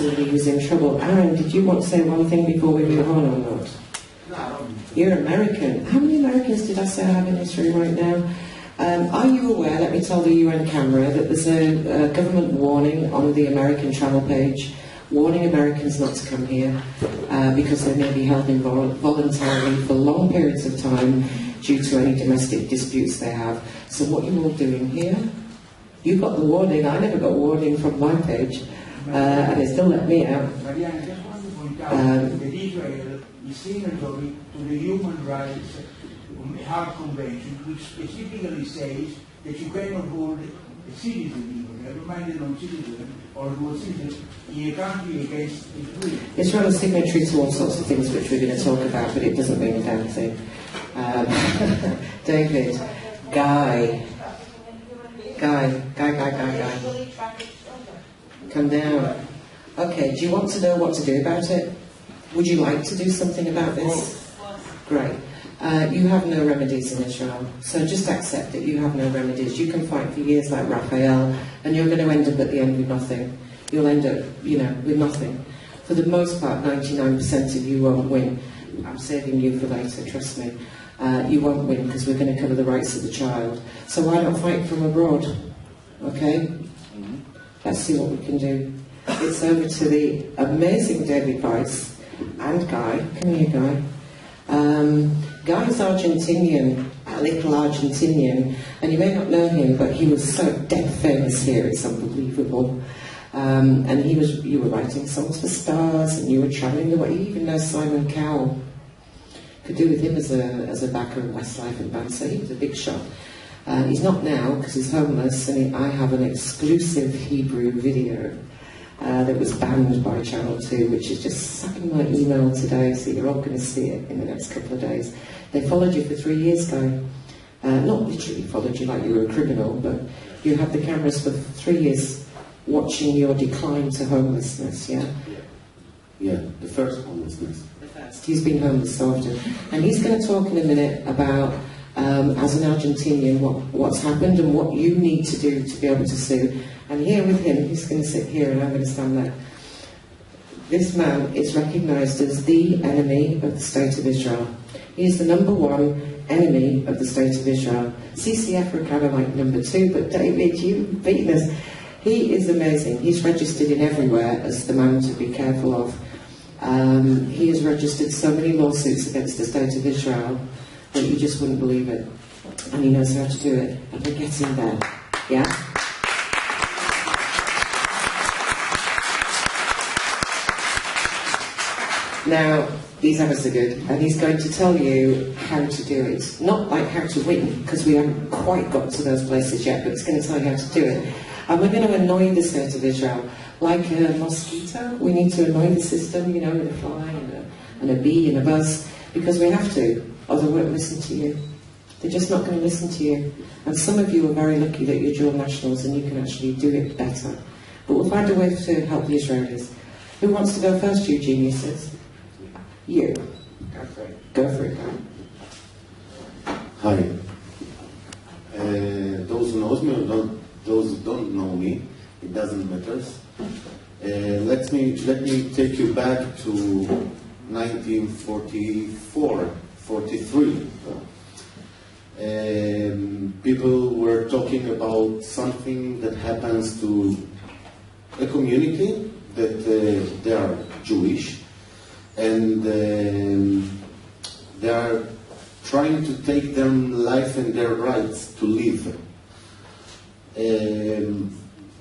somebody who's in trouble. Aaron, did you want to say one thing before we move on or not? No. You're American. How many Americans did I say I have in this room right now? Are you aware, let me tell the UN camera, that there's a government warning on the American travel page, warning Americans not to come here because they may be held involuntarily for long periods of time due to any domestic disputes they have. So what are you all doing here? You got the warning. I never got a warning from my page, and they still let me out. Mariana, I just want to point out that Israel is signatory to the Human Rights Heart Convention, which specifically says that you cannot hold a citizen, even, never mind a non-citizen or a dual citizen, in a country against its will. Israel is signatory to all sorts of things which we're going to talk about, but it doesn't mean a damn thing. David, Guy. Come down. Okay, do you want to know what to do about it? Would you like to do something about this? Great. You have no remedies in Israel, so just accept that you have no remedies. You can fight for years like Raphael, and you're going to end up at the end with nothing. You'll end up, with nothing. For the most part, 99% of you won't win. I'm saving you for later, trust me. You won't win because we're going to cover the rights of the child. So why not fight from abroad? Okay? Let's see what we can do. It's over to the amazing David Price and Guy. Come here, Guy. Guy's Argentinian, a little Argentinian, and you may not know him, but he was so dead famous here, it's unbelievable. And you were writing songs for stars, and you were travelling the way. You even know Simon Cowell. Could do with him as a backer in Westlife and band, so he was a big shot. He's not now because he's homeless, and I have an exclusive Hebrew video that was banned by Channel 2, which is just sat in my email today, so you're all going to see it in the next couple of days. They followed you for 3 years, Guy. Not literally followed you like you were a criminal, but you had the cameras for 3 years watching your decline to homelessness, yeah? Yeah, the first homelessness. He's been homeless so often. And he's going to talk in a minute about, as an Argentinian, what's happened and what you need to do to be able to sue. And here with him, he's going to sit here and I'm going to stand there. This man is recognised as the enemy of the State of Israel. He is the #1 enemy of the State of Israel. CCF are kind of like #2, but David, you've beaten us. He is amazing. He's registered in everywhere as the man to be careful of. He has registered so many lawsuits against the State of Israel that you just wouldn't believe it. And he knows how to do it. And we're getting there. Yeah? Now, these hours are good, and he's going to tell you how to do it. Not like how to win, because we haven't quite got to those places yet, but he's going to tell you how to do it. And we're going to annoy the State of Israel. Like a mosquito, we need to annoy the system, with a fly and a bee and a buzz, because we have to, or they won't listen to you. They're just not going to listen to you. And some of you are very lucky that you're dual nationals and you can actually do it better. But we'll find a way to help the Israelis. Who wants to go first, you geniuses? You. Go for it. Go for it. Hi. Those who knows me or those who don't know me, it doesn't matter. Let me take you back to 1944, 43. People were talking about something that happens to a community that they are Jewish, and they are trying to take their life and their rights to live.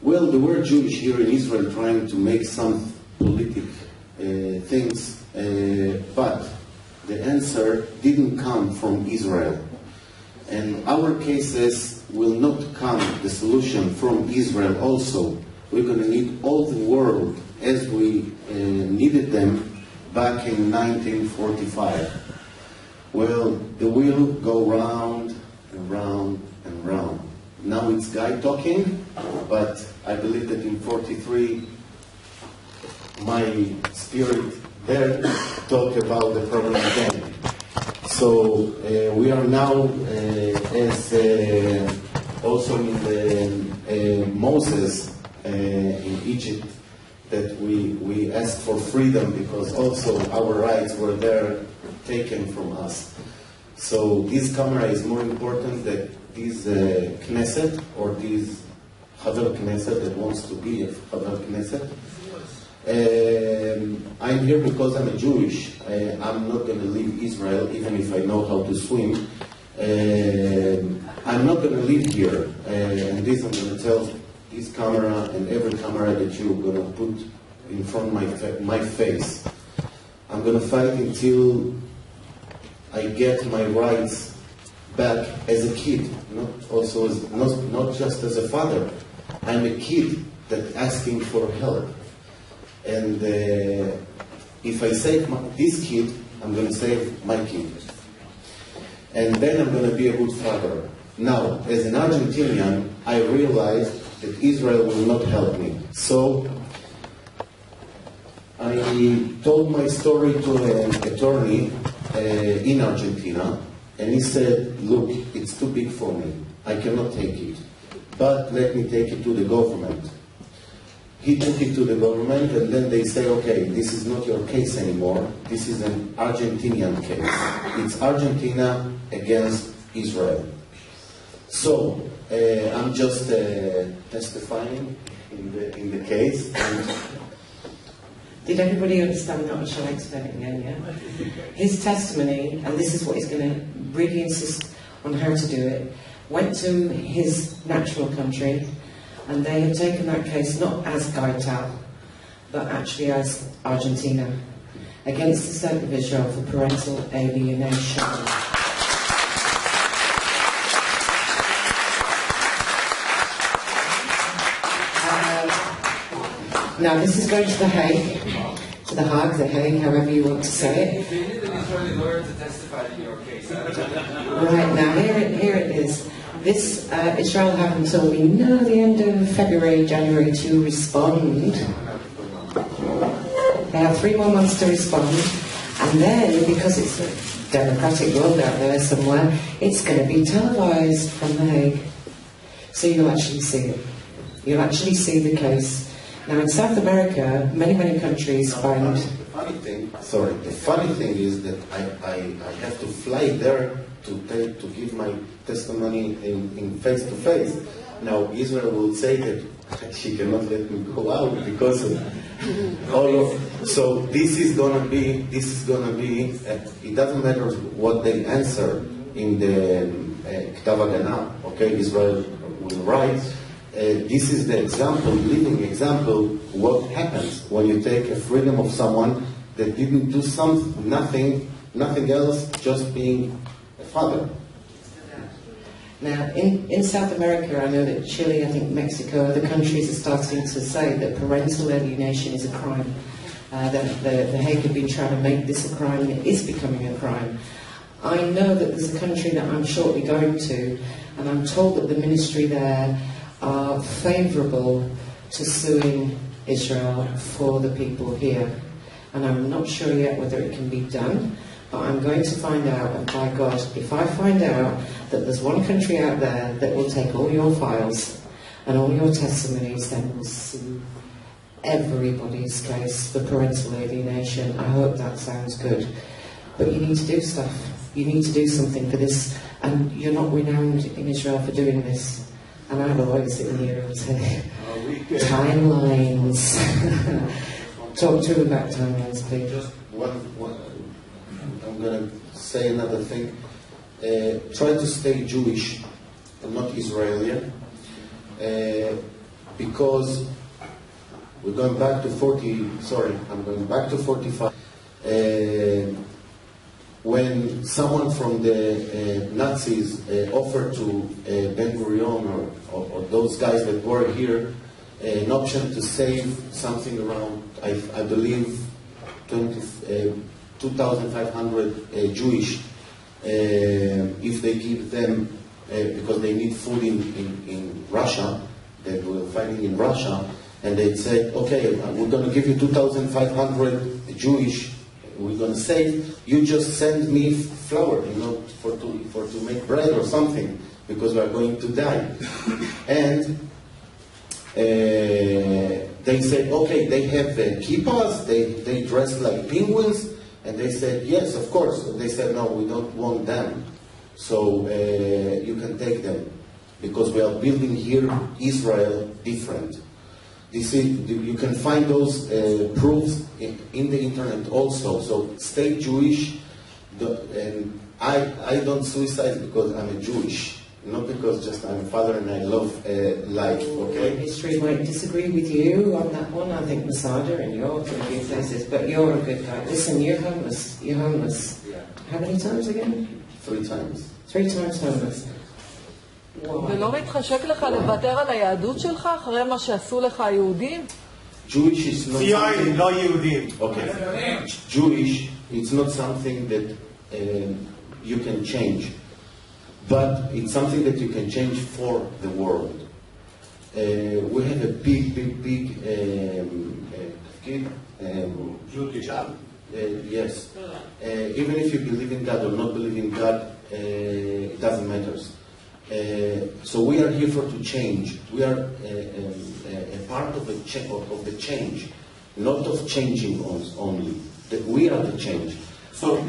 Well, the word Jewish here in Israel trying to make some political things, but the answer didn't come from Israel. And our cases will not come, the solution, from Israel also. We're going to need all the world as we needed them back in 1945. Well, the wheel go round and round and round. Now it's Guy talking, but I believe that in 43, my spirit there talked about the problem again. So we are now, as also in the Moses in Egypt, that we asked for freedom because also our rights were there taken from us. So this camera is more important than this Knesset or this Haver Knesset that wants to be a Haver Knesset. I'm here because I'm a Jewish. I'm not going to leave Israel even if I know how to swim. I'm not going to live here, and this I'm going to tell this camera and every camera that you're going to put in front of my face. I'm going to fight until I get my rights back as a kid, not just as a father. I'm a kid that asking for help, and if I save this kid, I'm going to save my kid. And then I'm going to be a good father. Now, as an Argentinian, I realized that Israel will not help me. So, I told my story to an attorney in Argentina, and he said, look, it's too big for me. I cannot take it. But let me take it to the government. He took it to the government, and then they say, okay, this is not your case anymore. This is an Argentinian case. It's Argentina against Israel. So, I'm just testifying in the case. Did everybody understand that, or shall I explain it again, yeah? His testimony, and this is what he's going to really insist on how to do it, went to his natural country, and they have taken that case not as Gaital, but actually as Argentina, against the state of Israel for parental alienation. Now this is going to the Hague, the Hague, however you want to say it. You need an Israeli lawyer to testify in your case. Right, now here it is. This, Israel have until we know the end of February, January to respond. They have 3 more months to respond, and then, because it's a democratic world out there somewhere, it's going to be televised from The Hague. So you'll actually see it. You'll actually see the case. Now in South America, many countries find... The funny thing is that I have to fly there to give my testimony in face to face. Now Israel will say that she cannot let me go out because of all of. So this is gonna be. It doesn't matter what they answer in the Ktav Hagana. Okay, Israel will write. This is the example, living example, what happens when you take a freedom of someone that didn't do nothing else, just being a father. Now, in South America, I know that Chile, I think Mexico, other countries are starting to say that parental alienation is a crime. That the Hague have been trying to make this a crime, it is becoming a crime. I know that there's a country that I'm shortly going to, and I'm told that the ministry there are favourable to suing Israel for the people here. And I'm not sure yet whether it can be done, but I'm going to find out, and by God, if I find out that there's one country out there that will take all your files and all your testimonies, then we'll sue everybody's case for parental alienation. I hope that sounds good. But you need to do stuff. You need to do something for this, and you're not renowned in Israel for doing this. And I have a lawyer sitting here who'll say, timelines. Talk to him about timelines, please. Just one. I'm going to say another thing. Try to stay Jewish and not Israeli, because we're going back to 45. When someone from the Nazis offered to Ben-Gurion or those guys that were here an option to save something around, I believe, 2,500 Jewish, if they give them, because they need food in Russia, they were fighting in Russia, and they said, okay, we're going to give you 2,500 Jewish, we're going to save, you just send me flour, for to make bread or something, because we are going to die. And they said, okay, they have kippas, they dress like penguins, and they said, yes, of course. They said, no, we don't want them, so you can take them, because we are building here Israel different. You can find those proofs in the internet also. So stay Jewish, and I don't suicide because I'm a Jewish. Not because just I'm a father and I love life, okay? History might disagree with you on that one. I think Masada and yours in a few places, but you're a good guy. Listen, you're homeless. You're homeless. Yeah. How many times again? 3 times. 3 times homeless. ולא מתחשק לך לוותר על היהדות שלך אחרי מה שעשו לך היהודים? Jewish is not ציונים, לא יהודים. Okay. Jewish, it's not something that you can change. But it's something that you can change for the world. We have a big job. Yes. Even if you believe in God or not believe in God, it doesn't matter. So we are here to change. We are a part of the change, not of changing us only. That we are the change. So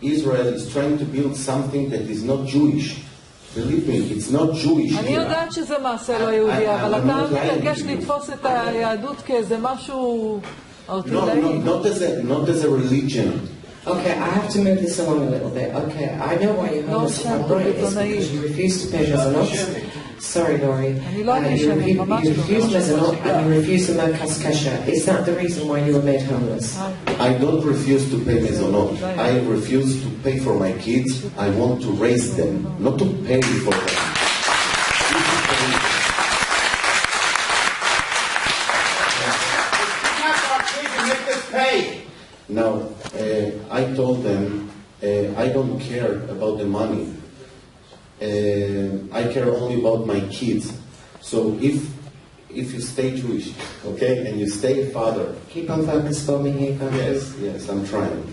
Israel is trying to build something that is not Jewish. Believe me, it's not Jewish. אני יודעת שזה מעשה לא יהודי, אבל אתה מתעקש לתפוס את היהדות כאיזה משהו ארטילאי. Not as a religion. Okay, I have to move this along a little bit. Okay, I know why you're homeless. I'm right. It's because you refuse to pay mezonot. Sorry, Lori. You refuse mezonot and you refuse the merkas kasher. Is that the reason why you were made homeless? I don't refuse to pay mezonot. I refuse to pay for my kids. I want to raise them, not to pay for them. Now, I told them, I don't care about the money. I care only about my kids. So if you stay Jewish, okay, and you stay a father... Keep on focus for me here, Yes, I'm trying.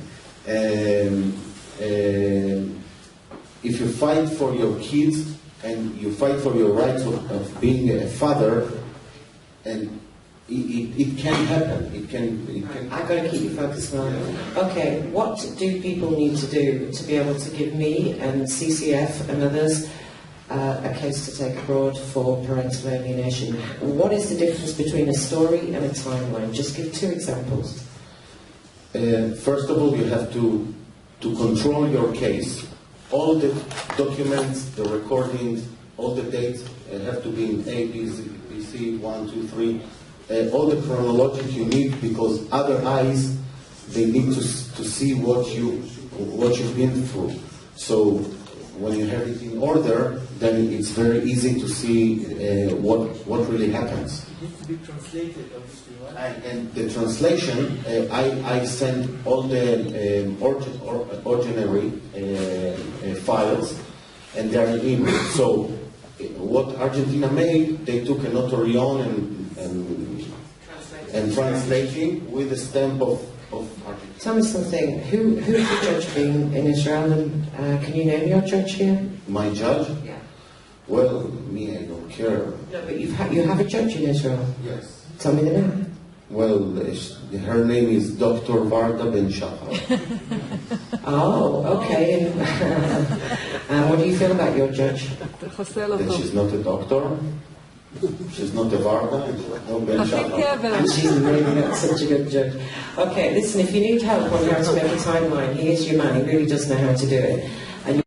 If you fight for your kids, and you fight for your rights of being a father, and it can happen. It can. I've got to keep you focused on. Okay, what do people need to do to be able to give me and CCF and others a case to take abroad for parental alienation? What is the difference between a story and a timeline? Just give 2 examples. First of all, you have to control your case. All the documents, the recordings, all the dates have to be in A, B, C, 1, 2, 3. All the chronologic you need, because other eyes, they need to see what you've been through. So when you have it in order, then it's very easy to see what really happens. It needs to be translated, obviously, right? And the translation, I send all the ordinary files, and they are in English. So what Argentina made, they took a notarion and translating with a stamp of Argentina. Tell me something. Who is the judge being in Israel? And can you name your judge here? My judge? Yeah. Well, me, I don't care. No, but you have a judge in Israel. Yes. Tell me the name. Well, her name is Dr. వర్דה Ben Shachar. Oh, okay. And what do you feel about your judge? That she's not a doctor. She's not a ורדה, no Ben Shachar. And she's really not such a good judge. Okay, listen, if you need help on how to make a timeline, he is your man. He really does know how to do it.